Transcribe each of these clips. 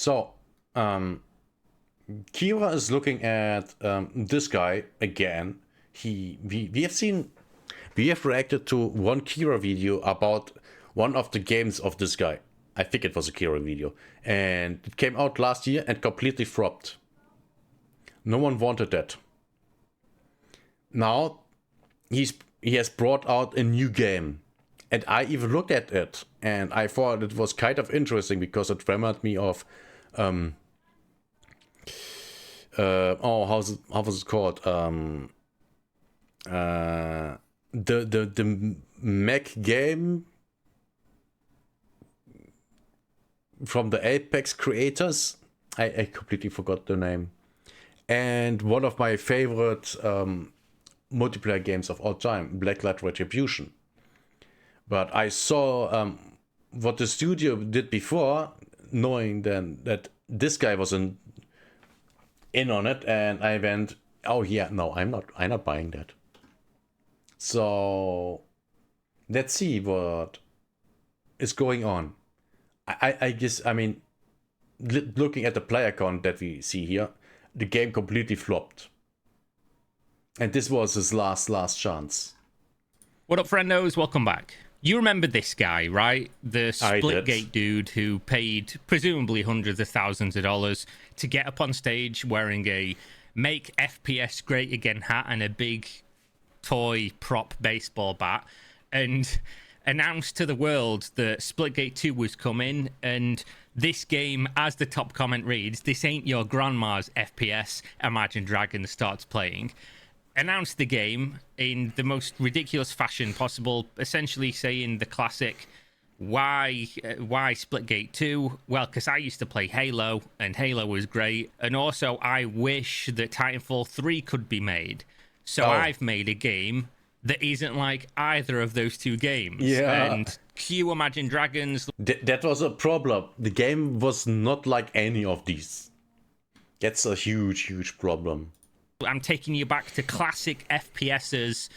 So, Kira is looking at this guy again. We have reacted to one Kira video about one of the games of this guy. I think it was a Kira video, and it came out last year and completely flopped. No one wanted that. Now he has brought out a new game, and I even looked at it and I thought it was kind of interesting because it reminded me of how was it called? The mech game from the Apex creators. I completely forgot the name. And one of my favorite multiplayer games of all time, Blacklight Retribution. But I saw what the studio did before, knowing then that this guy was in on it, and I went, oh yeah, no, I'm not buying that. So let's see what is going on. I guess, I mean, looking at the player count that we see here, the game completely flopped. And this was his last chance. What up, friendos? Welcome back. You remember this guy, right? The Splitgate dude who paid presumably hundreds of thousands of dollars to get up on stage wearing a Make FPS Great Again hat and a big toy prop baseball bat and announced to the world that Splitgate 2 was coming, and this game, as the top comment reads, this ain't your grandma's FPS, Imagine Dragons starts playing. Announced the game in the most ridiculous fashion possible, essentially saying the classic, why Splitgate 2? Well, because I used to play Halo, and Halo was great, and also I wish that Titanfall 3 could be made. So I've made a game that isn't like either of those two games. Yeah. And cue Imagine Dragons. That was a problem. The game was not like any of these. That's a huge problem. I'm taking you back to classic FPS's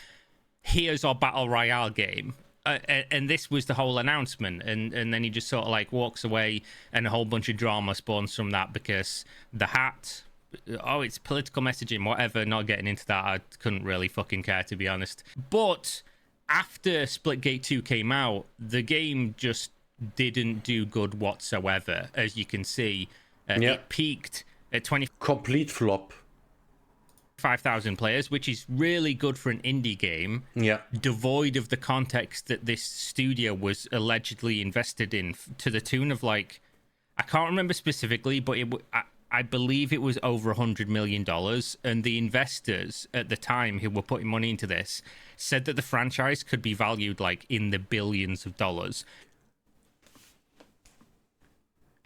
here's our battle royale game. And this was the whole announcement. And then he just sort of like walks away, and a whole bunch of drama spawns from that because the hat... Oh, it's political messaging, whatever. Not getting into that. I couldn't really fucking care, to be honest. But after Splitgate 2 came out, the game just didn't do good whatsoever. As you can see, it peaked at 20... Complete flop. 5,000 players, which is really good for an indie game. Yeah. Devoid of the context that this studio was allegedly invested in, to the tune of like... I can't remember specifically, but I believe it was over $100 million, and the investors at the time who were putting money into this said that the franchise could be valued like in the billions of dollars.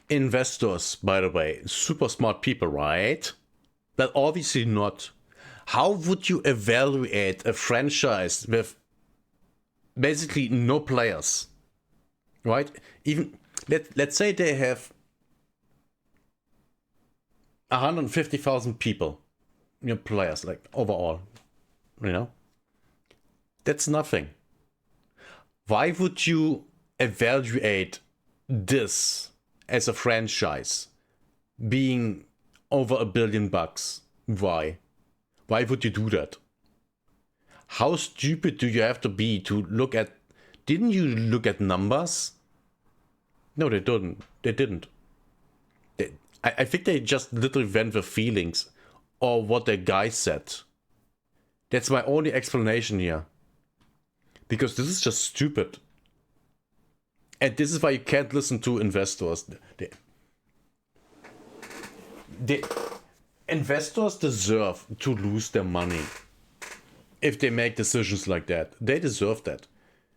Investors, by the way, super smart people, right? But obviously not. How would you evaluate a franchise with basically no players, right? Even let's say they have 150,000 people, players, like overall, that's nothing. Why would you evaluate this as a franchise being over $1 billion? Why would you do that? How stupid do you have to be to look at... Didn't you look at numbers? No, they didn't. I think they just literally went with feelings or what the guy said. That's my only explanation here. Because this is just stupid. And this is why you can't listen to investors. The investors deserve to lose their money if they make decisions like that. They deserve that.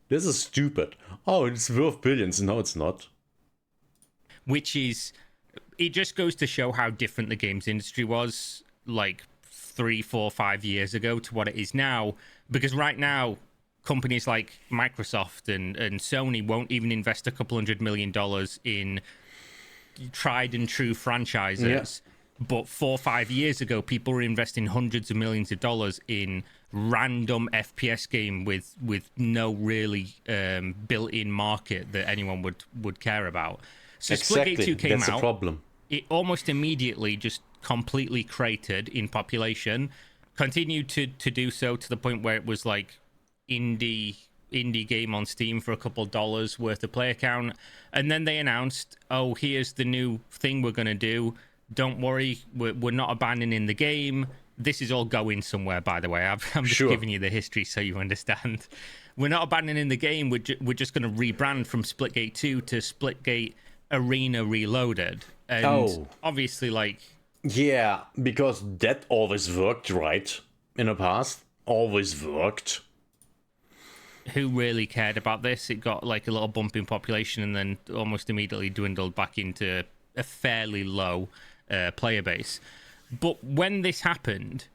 This is stupid. Oh, it's worth billions. No, it's not. Which is... It just goes to show how different the games industry was like 3, 4, 5 years ago to what it is now. Because right now, companies like Microsoft and Sony won't even invest a couple $100 million in tried and true franchises. Yeah. But 4 or 5 years ago, people were investing hundreds of millions of dollars in random FPS game with no really built-in market that anyone would care about. So exactly. Splitgate 2 came out. That's a problem. it almost immediately just completely cratered in population, continued to do so to the point where it was like indie game on Steam for a couple dollars worth of player count. And then they announced, oh, here's the new thing we're going to do. Don't worry, we're not abandoning the game. This is all going somewhere, by the way. I'm just giving you the history so you understand. We're not abandoning the game. We're just going to rebrand from Splitgate 2 to Splitgate Arena Reloaded. And obviously, like... Yeah, because that always worked, right? In the past. Always worked. Who really cared about this? It got like a little bump in population and then almost immediately dwindled back into a fairly low player base. But when this happened,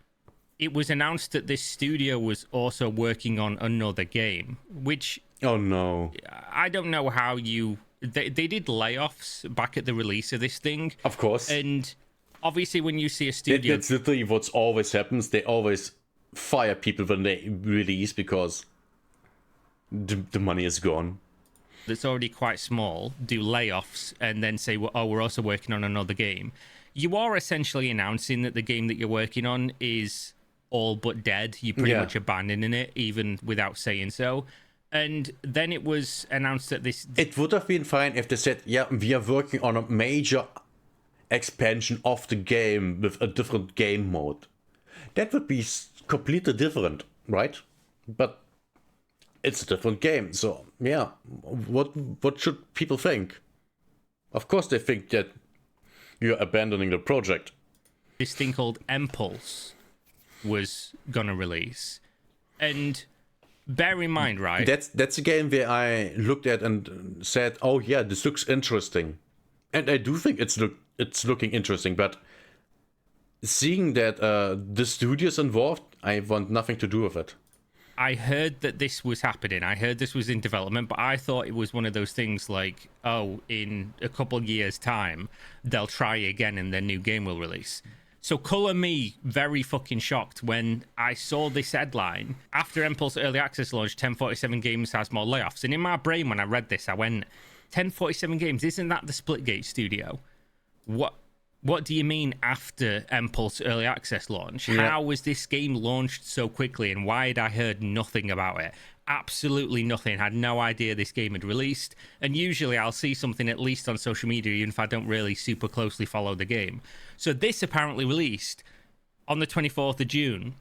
it was announced that this studio was also working on another game, which... Oh, no. I don't know how you... They did layoffs back at the release of this thing. Of course. And obviously when you see a studio... That's literally what always happens. They always fire people when they release because the money is gone. That's already quite small, do layoffs, and then say, well, oh, we're also working on another game. You are essentially announcing that the game that you're working on is all but dead. You're pretty much abandoning it, even without saying so. And then it was announced that this... It would have been fine if they said, yeah, we are working on a major expansion of the game with a different game mode. That would be completely different, right? But it's a different game, so yeah, what should people think? Of course they think that you're abandoning the project. This thing called Empulse was gonna release, and bear in mind, right? That's a game where I looked at and said, "Oh yeah, this looks interesting," and I do think it's looking interesting. But seeing that the studio's involved, I want nothing to do with it. I heard that this was happening. I heard this was in development, but I thought it was one of those things like, oh, in a couple of years' time, they'll try again and their new game will release. So colour me very fucking shocked when I saw this headline. After Empulse Early Access launch, 1047 Games has more layoffs. And in my brain, when I read this, I went, 1047 Games, isn't that the Splitgate studio? What do you mean after Empulse Early Access launch? Yeah. How was this game launched so quickly and why had I heard nothing about it? Absolutely nothing. Had no idea this game had released. And usually I'll see something at least on social media even if I don't really super closely follow the game. So this apparently released on the 24th of June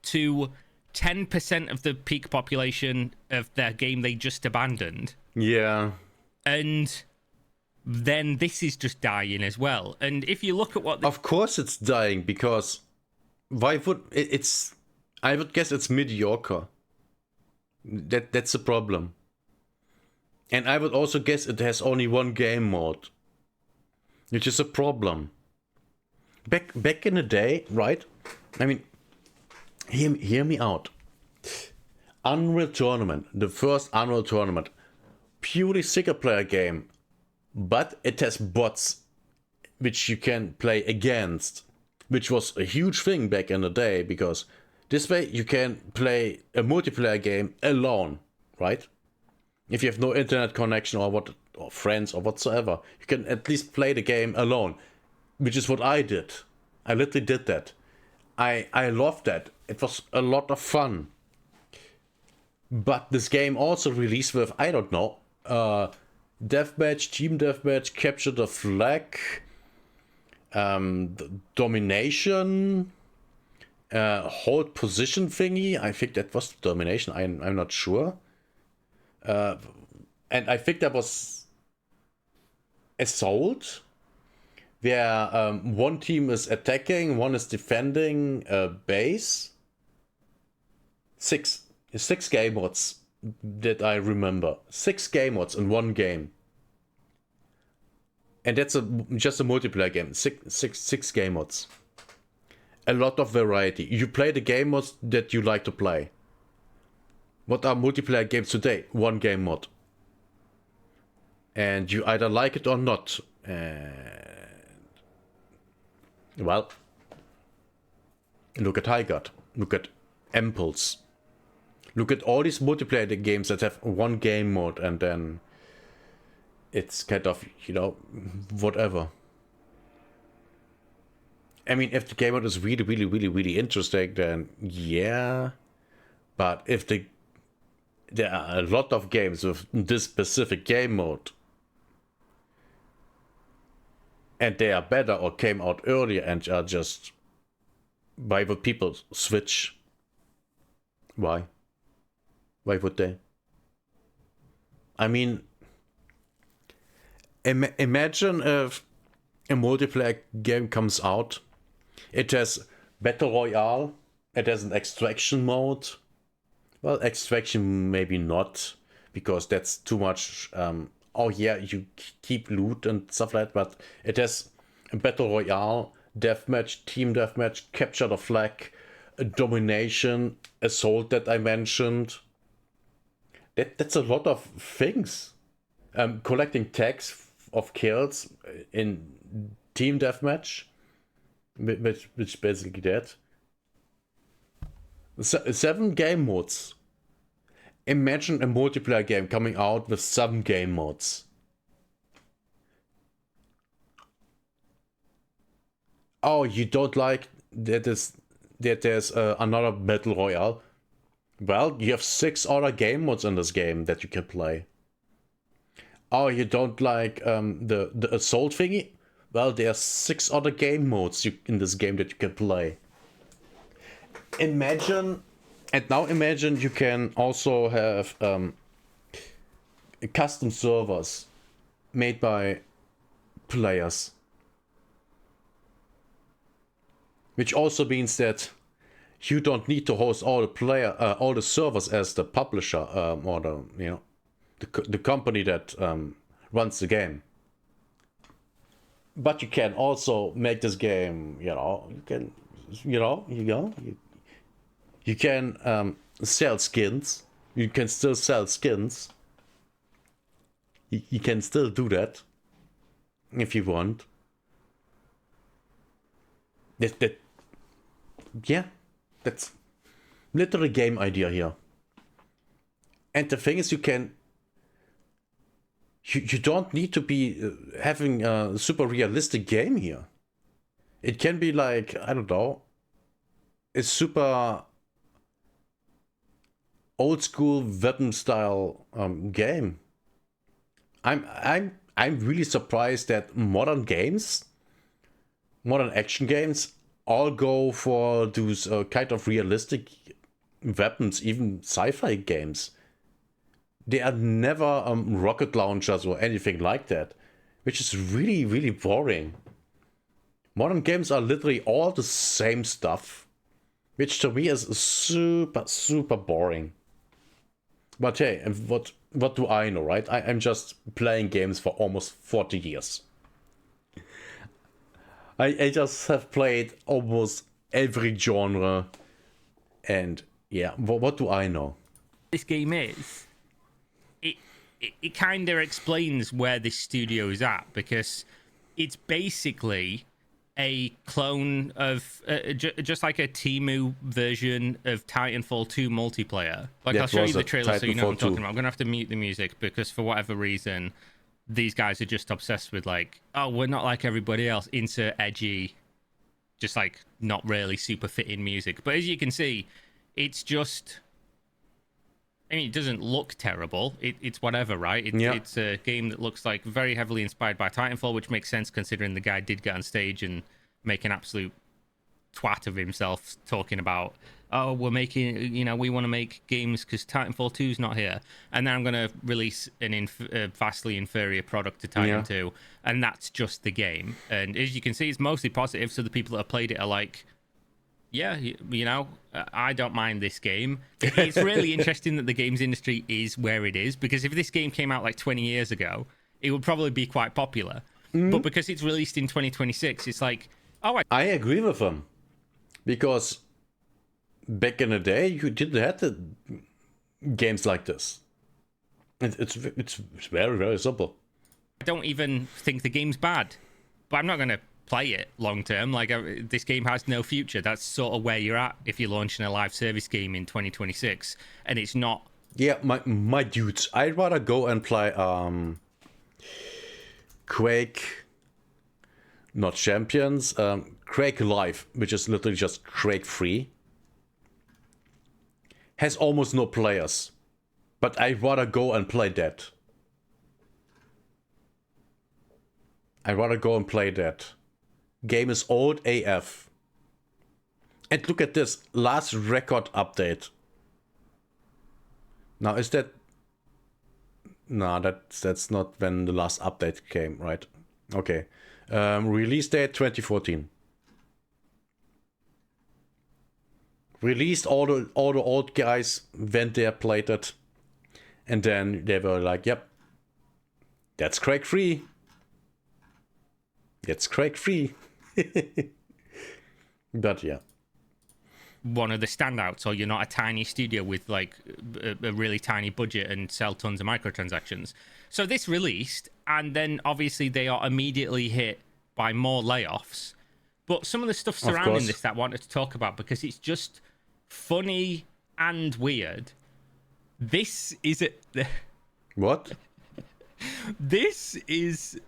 to 10% of the peak population of their game they just abandoned. Yeah. And... then this is just dying as well. And if you look at what... Of course it's dying, because why would... I would guess it's mediocre. That's the problem. And I would also guess it has only one game mode, which is a problem. Back in the day, right? I mean, hear me out. Unreal Tournament, the first Unreal Tournament, purely single player game. But it has bots which you can play against, which was a huge thing back in the day, because this way you can play a multiplayer game alone, right? If you have no internet connection or friends or whatsoever, you can at least play the game alone, which is what I did. I literally did that. I loved that. It was a lot of fun. But this game also released with, I don't know, deathmatch, team deathmatch, capture the flag, domination, hold position thingy. I think that was domination. I'm not sure. And I think that was assault, where one team is attacking, one is defending a base. Six game modes that I remember. 6 game modes in one game. And that's just a multiplayer game. Six game modes. A lot of variety. You play the game modes that you like to play. What are multiplayer games today? One game mode. And you either like it or not. And well, look at Highguard. Look at Empulse. Look at all these multiplayer games that have one game mode and then it's kind of, whatever. I mean, if the game mode is really, really, really, really interesting, then yeah. But if there are a lot of games with this specific game mode, and they are better or came out earlier and are just, why would people switch? Why? Why would they? I mean, imagine if a multiplayer game comes out. It has Battle Royale. It has an extraction mode. Well, extraction maybe not, because that's too much. Oh yeah, you keep loot and stuff like that. But it has a Battle Royale, deathmatch, team deathmatch, capture the flag, domination, assault that I mentioned. That's a lot of things. Collecting tags of kills in team deathmatch, which basically that. 7 game modes. Imagine a multiplayer game coming out with 7 game modes. Oh, you don't like that there's another battle royale? Well, you have 6 other game modes in this game that you can play. Oh, you don't like the assault thingy? Well, there are 6 other game modes in this game that you can play. Imagine you can also have custom servers made by players, which also means that you don't need to host all the servers as the publisher or the company that runs the game. But you can also make this game, you can sell skins. You can still sell skins. You can still do that if you want. That's literally game idea here. And the thing is, you don't need to be having a super realistic game here. It can be like, I don't know, a super old school weapon style game. I'm really surprised that modern action games all go for those kind of realistic weapons, even sci-fi games. They are never rocket launchers or anything like that, which is really, really boring. Modern games are literally all the same stuff, which to me is super, super boring. But hey, what do I know, right? I'm just playing games for almost 40 years. I just have played almost every genre, and yeah, what do I know? This game is, it kind of explains where this studio is at, because it's basically a clone of just like a Temu version of Titanfall 2 multiplayer. Like, I'll show you the trailer so you know what I'm talking about. I'm gonna have to mute the music because for whatever reason these guys are just obsessed with, like, oh, we're not like everybody else, insert edgy, just like not really super fitting music. But as you can see, it's just, I mean, it doesn't look terrible. It's whatever, right? It's a game that looks like very heavily inspired by Titanfall, which makes sense considering the guy did get on stage and make an absolute twat of himself talking about, oh, we're making, we want to make games because Titanfall 2 is not here. And then I'm going to release a vastly inferior product to Titan 2. And that's just the game. And as you can see, it's mostly positive. So the people that have played it are like, yeah, I don't mind this game. It's really interesting that the games industry is where it is, because if this game came out like 20 years ago, it would probably be quite popular. But because it's released in 2026, it's like, oh, I agree with them. Because back in the day, you didn't have the games like this. It's very, very simple. I don't even think the game's bad, but I'm not going to play it long term. Like, this game has no future. That's sort of where you're at if you're launching a live service game in 2026, and it's not. Yeah, my dudes, I'd rather go and play Quake, not Champions, Quake Live, which is literally just Quake free, has almost no players. But I'd rather go and play that. Game is old AF. And look at this, last record update. Now is that... No, that's not when the last update came, right? Okay. Release date 2014. Released, all the old guys went there, played it, and then they were like, yep, that's Quake free. It's Quake free. But yeah. One of the standouts, or you're not a tiny studio with like a really tiny budget and sell tons of microtransactions. So this released, and then obviously they are immediately hit by more layoffs. But some of the stuff surrounding this that I wanted to talk about, because it's just funny and weird. This is What? This is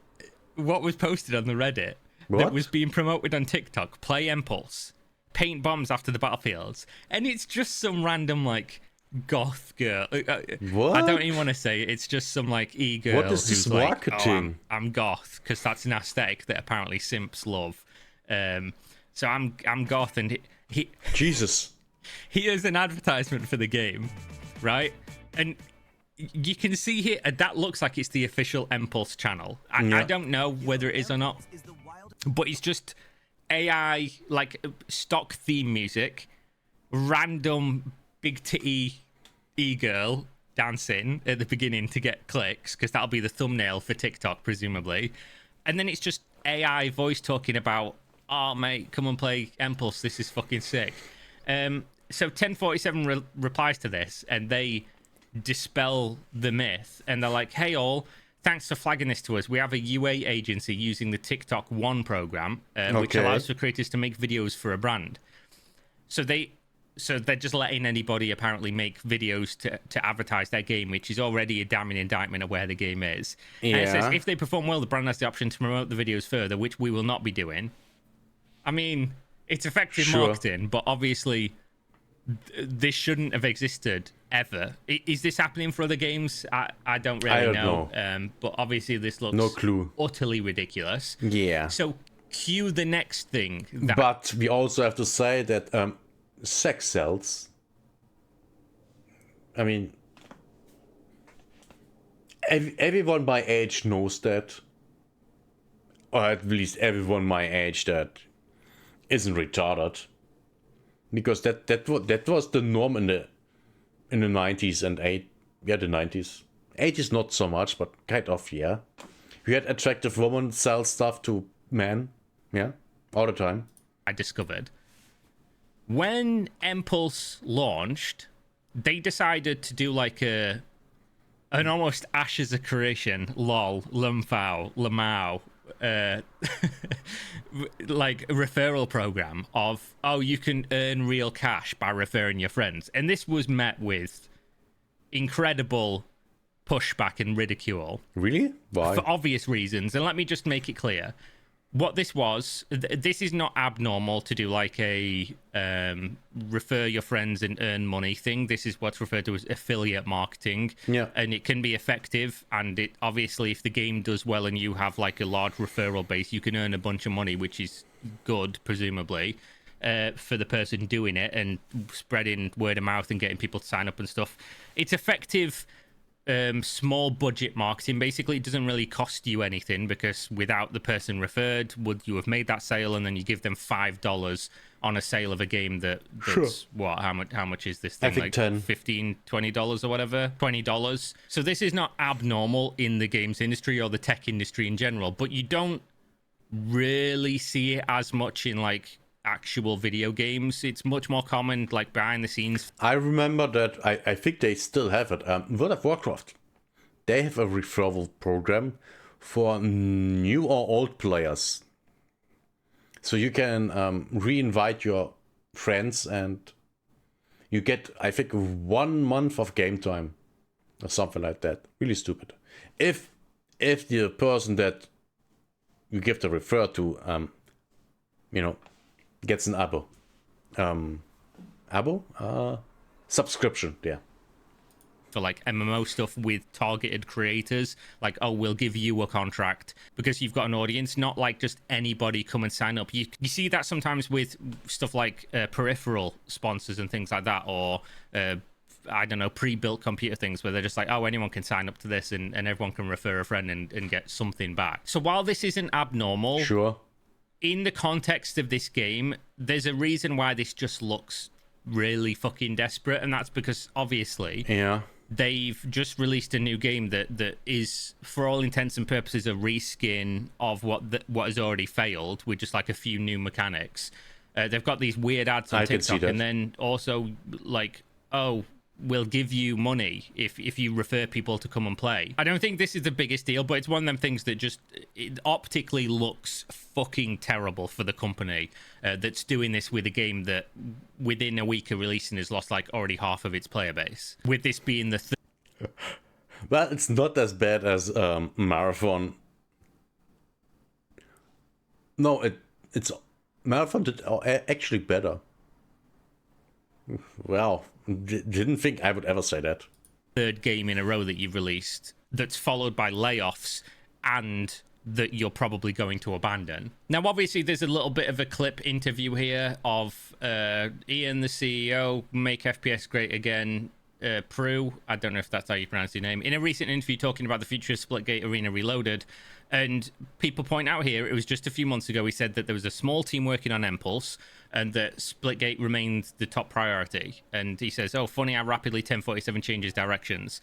what was posted on the Reddit that was being promoted on TikTok. Play Empulse. Paint bombs after the battlefields. And it's just some random, like, goth girl. What? I don't even want to say it. It's just some, like, e-girl what is this who's like, marketing? oh, I'm goth, because that's an aesthetic that apparently simps love. So I'm goth, and he Jesus. Here's an advertisement for the game, right? And you can see here, that looks like it's the official Empulse channel. I don't know whether it is or not, but it's just AI, like stock theme music, random big titty e-girl dancing at the beginning to get clicks, because that'll be the thumbnail for TikTok, presumably. And then it's just AI voice talking about, oh, mate, come and play Empulse, this is fucking sick. So 1047 replies to this, and they dispel the myth, and they're like, hey all, thanks for flagging this to us. We have a UA agency using the TikTok One program, which allows for creators to make videos for a brand. So they're just letting anybody apparently make videos to advertise their game, which is already a damning indictment of where the game is. Yeah. And it says, if they perform well, the brand has the option to promote the videos further, which we will not be doing. I mean, it's effective marketing, but obviously this shouldn't have existed ever. Is this happening for other games? I don't really know. But obviously this looks no clue. Utterly ridiculous. Yeah. So cue the next thing. But we also have to say that sex sells. I mean, everyone my age knows that. Or at least everyone my age that isn't retarded. Because that was the norm in the 90s and the 90s. 80s not so much, but kind of, yeah. You had attractive women sell stuff to men, yeah, all the time. I discovered when Empulse launched, they decided to do like an almost Ashes of Creation, lol, lumfao, lamau, like a referral program of, oh, you can earn real cash by referring your friends. And this was met with incredible pushback and ridicule. Really? Why? For obvious reasons. And let me just make it clear. What this was, this is not abnormal to do like a refer your friends and earn money thing. This is what's referred to as affiliate marketing. Yeah. And it can be effective. And it obviously, if the game does well and you have like a large referral base, you can earn a bunch of money, which is good, presumably, for the person doing it and spreading word of mouth and getting people to sign up and stuff. It's effective. Small budget marketing. Basically, it doesn't really cost you anything, because without the person referred, would you have made that sale, and then you give them $5 on a sale of a game that's sure. What, how much is this thing? I think like 10 $15, $20 or whatever. $20. So this is not abnormal in the games industry or the tech industry in general, but you don't really see it as much in like actual video games. It's much more common like behind the scenes. I remember that, I think they still have it. World of Warcraft, they have a referral program for new or old players. So you can re-invite your friends and you get, I think, 1 month of game time or something like that. Really stupid. If the person that you give the refer to, gets an abo. Subscription, yeah. For like MMO stuff with targeted creators, like, oh, we'll give you a contract because you've got an audience, not like just anybody come and sign up. You see that sometimes with stuff like peripheral sponsors and things like that, or I don't know, pre-built computer things where they're just like, oh, anyone can sign up to this and everyone can refer a friend and get something back. So while this isn't abnormal, sure, in the context of this game, there's a reason why this just looks really fucking desperate, and that's because obviously they've just released a new game that is, for all intents and purposes, a reskin of what has already failed with just like a few new mechanics. They've got these weird ads on TikTok, and then also like, oh, we'll give you money if you refer people to come and play. I don't think this is the biggest deal, but it's one of them things that just optically looks fucking terrible for the company that's doing this with a game that within a week of releasing has lost like already half of its player base, with this being the well, it's not as bad as Marathon. No, it's Marathon did actually better. Well, didn't think I would ever say that. Third game in a row that you've released that's followed by layoffs and that you're probably going to abandon. Now, obviously, there's a little bit of a clip interview here of Ian, the CEO, Make FPS Great Again, Prue, I don't know if that's how you pronounce your name, in a recent interview talking about the future of Splitgate Arena Reloaded. And people point out here, it was just a few months ago, he said that there was a small team working on Empulse and that Splitgate remained the top priority. And he says, oh, funny how rapidly 1047 changes directions.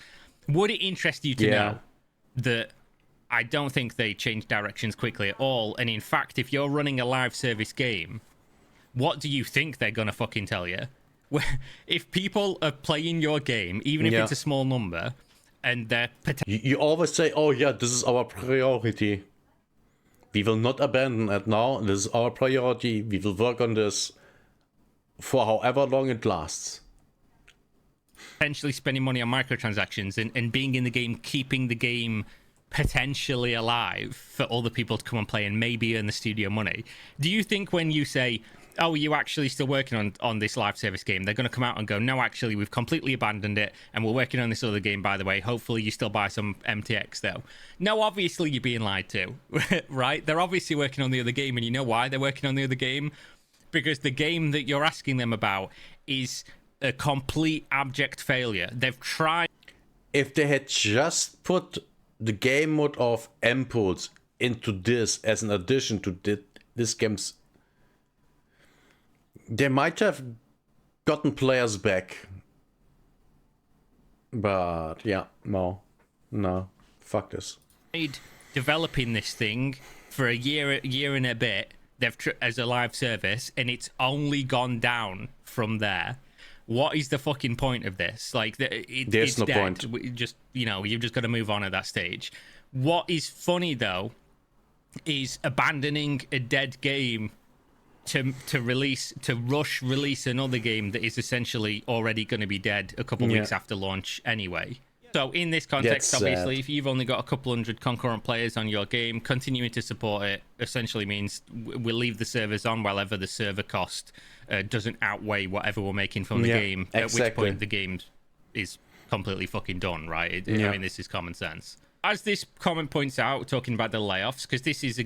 Would it interest you to know that I don't think they change directions quickly at all? And in fact, if you're running a live service game, what do you think they're going to fucking tell you? If people are playing your game, even if it's a small number, and they're you always say, oh yeah, this is our priority. We will not abandon it now. This is our priority. We will work on this for however long it lasts. Potentially spending money on microtransactions and being in the game, keeping the game potentially alive for other people to come and play and maybe earn the studio money. Do you think when you say, oh, are you actually still working on this live service game, they're going to come out and go, no, actually, we've completely abandoned it and we're working on this other game, by the way. Hopefully you still buy some MTX, though. No, obviously you're being lied to, right? They're obviously working on the other game, and you know why they're working on the other game? Because the game that you're asking them about is a complete abject failure. They've tried... If they had just put the game mode of Empulse into this as an addition to this game's, they might have gotten players back. But yeah, no, fuck this. Developing this thing for a year and a bit, as a live service, and it's only gone down from there. What is the fucking point of this? Like, there's no point. You've just got to move on at that stage. What is funny though is abandoning a dead game to rush release another game that is essentially already going to be dead a couple weeks after launch anyway. So in this context, obviously, if you've only got a couple hundred concurrent players on your game, continuing to support it essentially means we'll leave the servers on while the server cost doesn't outweigh whatever we're making from the game, at which point the game is completely fucking done, right? I mean, this is common sense. As this comment points out, talking about the layoffs, because this is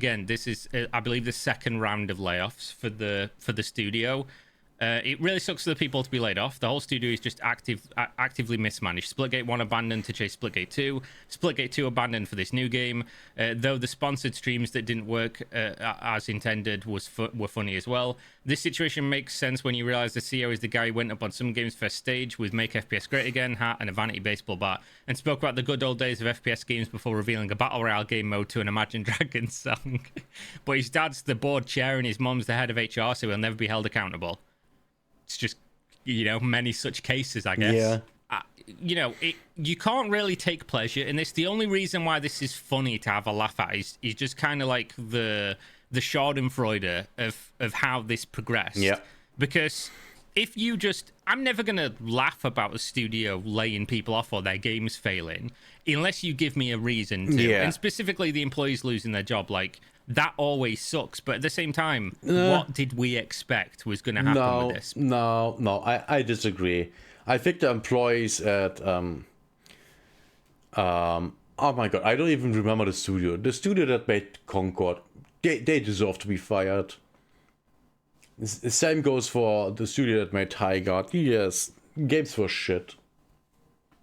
I believe the second round of layoffs for the studio. It really sucks for the people to be laid off. The whole studio is just actively mismanaged. Splitgate 1 abandoned to chase Splitgate 2. Splitgate 2 abandoned for this new game. Though the sponsored streams that didn't work as intended were funny as well. This situation makes sense when you realize the CEO is the guy who went up on some game's first stage with Make FPS Great Again hat and a vanity baseball bat and spoke about the good old days of FPS games before revealing a Battle Royale game mode to an Imagine Dragons song. But his dad's the board chair and his mom's the head of HR, so he'll never be held accountable. It's just, many such cases, I guess. Yeah. You can't really take pleasure in this. The only reason why this is funny to have a laugh at is just kind of like the schadenfreude of how this progressed. Yeah. Because if you I'm never going to laugh about a studio laying people off or their games failing unless you give me a reason to. Yeah. And specifically the employees losing their job. Like, that always sucks. But at the same time, what did we expect was going to happen with this? No, I disagree. I think the employees at oh my god, I don't even remember the studio. The studio that made Concord, they deserve to be fired. The same goes for the studio that made High Guard. Yes, games were shit.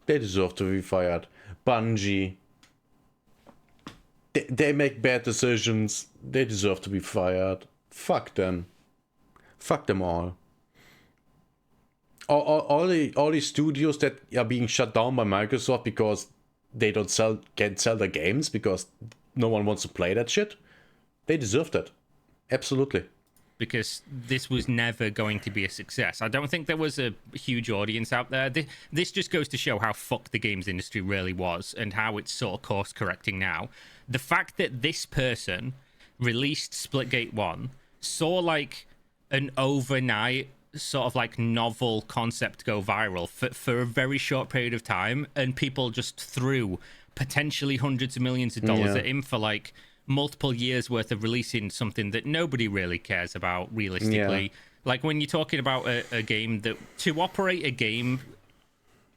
They deserve to be fired. Bungie, they make bad decisions. They deserve to be fired. Fuck them. Fuck them all. All the studios that are being shut down by Microsoft because they can't sell their games because no one wants to play that shit. They deserve that. Absolutely. Because this was never going to be a success. I don't think there was a huge audience out there. This just goes to show how fucked the games industry really was and how it's sort of course correcting now. The fact that this person released Splitgate 1, saw like an overnight sort of like novel concept go viral for a very short period of time, and people just threw potentially hundreds of millions of dollars at him for like multiple years worth of releasing something that nobody really cares about realistically. Like when you're talking about a game that to operate a game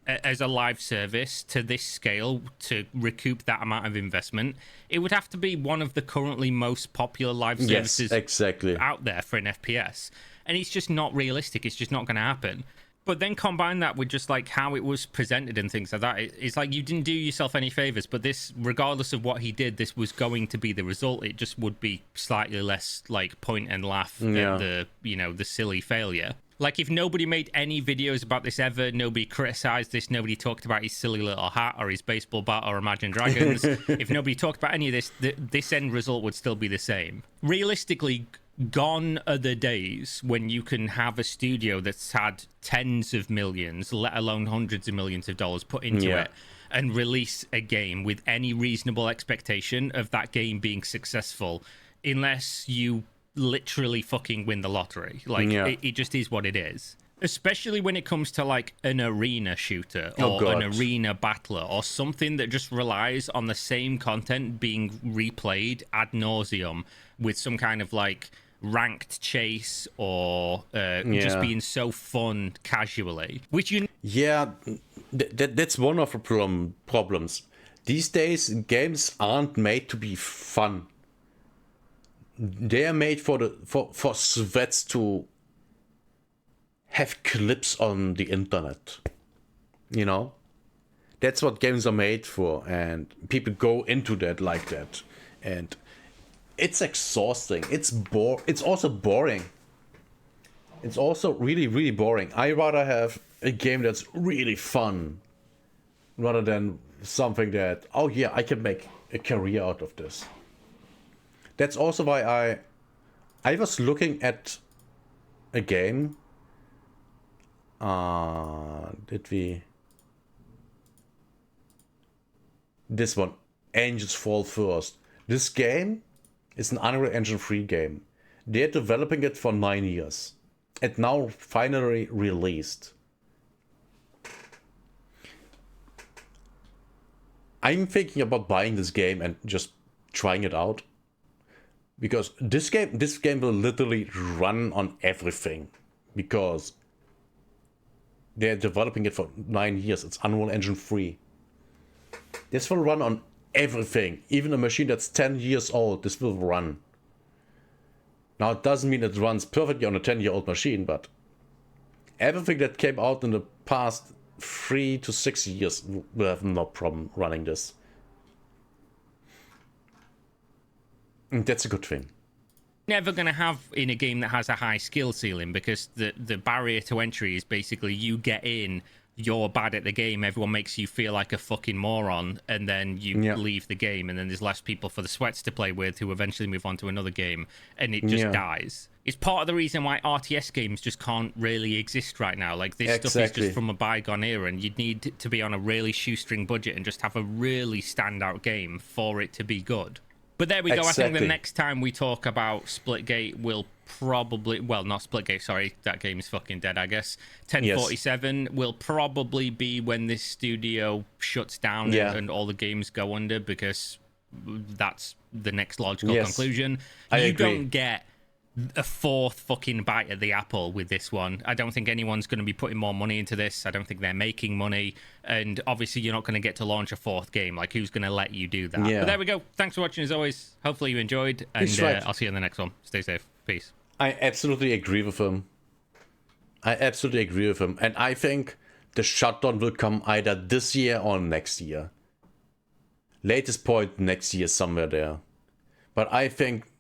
as a live service to this scale, to recoup that amount of investment, it would have to be one of the currently most popular live services out there for an FPS. And it's just not realistic. It's just not going to happen. But then combine that with just like how it was presented and things like that. It's like you didn't do yourself any favors, but this, regardless of what he did, this was going to be the result. It just would be slightly less like point and laugh at the, you know, the silly failure. Like if nobody made any videos about this ever, nobody criticized this, nobody talked about his silly little hat or his baseball bat or Imagine Dragons, if nobody talked about any of this, this end result would still be the same. Realistically, gone are the days when you can have a studio that's had tens of millions, let alone hundreds of millions of dollars put into it, and release a game with any reasonable expectation of that game being successful, unless you literally fucking win the lottery. Like it just is what it is. Especially when it comes to like an arena shooter or an arena battler or something that just relies on the same content being replayed ad nauseum with some kind of like ranked chase or just being so fun casually, which you that's one of the problems these days. Games aren't made to be fun. They are made for sweats to have clips on the internet, you know. That's what games are made for, and people go into that like that, and it's exhausting. It's also boring. It's also really, really boring. I rather have a game that's really fun rather than something that, oh yeah, I can make a career out of this. That's also why I was looking at a game. This one, Angels Fall First. This game is an Unreal Engine 3 game. They're developing it for 9 years. And now finally released. I'm thinking about buying this game and just trying it out. Because this game will literally run on everything. Because they're developing it for 9 years. It's Unreal Engine 3. This will run on everything. Even a machine that's 10 years old, this will run. Now, it doesn't mean it runs perfectly on a 10-year-old machine, but everything that came out in the past 3 to 6 years will have no problem running this. And that's a good thing. Never going to have in a game that has a high skill ceiling, because the barrier to entry is basically you get in, you're bad at the game, everyone makes you feel like a fucking moron, and then you leave the game, and then there's less people for the sweats to play with who eventually move on to another game, and it just dies. It's part of the reason why RTS games just can't really exist right now. Like, this stuff is just from a bygone era, and you'd need to be on a really shoestring budget and just have a really standout game for it to be good. But there we go. I think the next time we talk about Splitgate, we'll probably... Well, not Splitgate, sorry. That game is fucking dead, I guess. 1047 will probably be when this studio shuts down and all the games go under, because that's the next logical Yes, conclusion. I You agree. don't get a fourth fucking bite at the apple with this one. I don't think anyone's going to be putting more money into this. I don't think they're making money. And obviously, you're not going to get to launch a fourth game. Like, who's going to let you do that? Yeah. But there we go. Thanks for watching, as always. Hopefully, you enjoyed. And He's right. I'll see you in the next one. Stay safe. Peace. I absolutely agree with him. And I think the shutdown will come either this year or next year. Latest point next year, somewhere there. But I think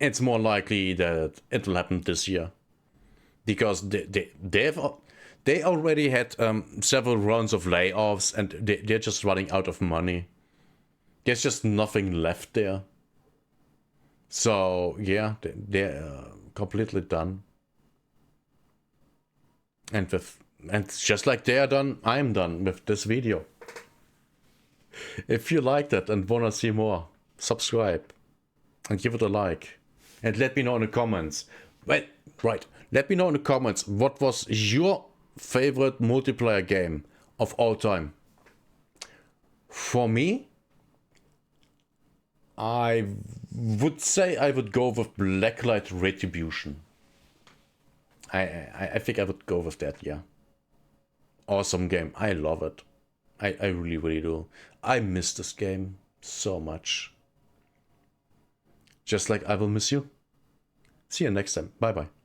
it's more likely that it will happen this year. Because they already had several rounds of layoffs, and they're just running out of money. There's just nothing left there. So, yeah, they're completely done. And just like they are done, I'm done with this video. If you liked it and wanna see more, subscribe and give it a like. And let me know in the comments. Let me know in the comments what was your favorite multiplayer game of all time. For me, I would say I would go with Blacklight Retribution. I think I would go with that, yeah. Awesome game. I love it. I really, really do. I miss this game so much. Just like I will miss you. See you next time. Bye bye.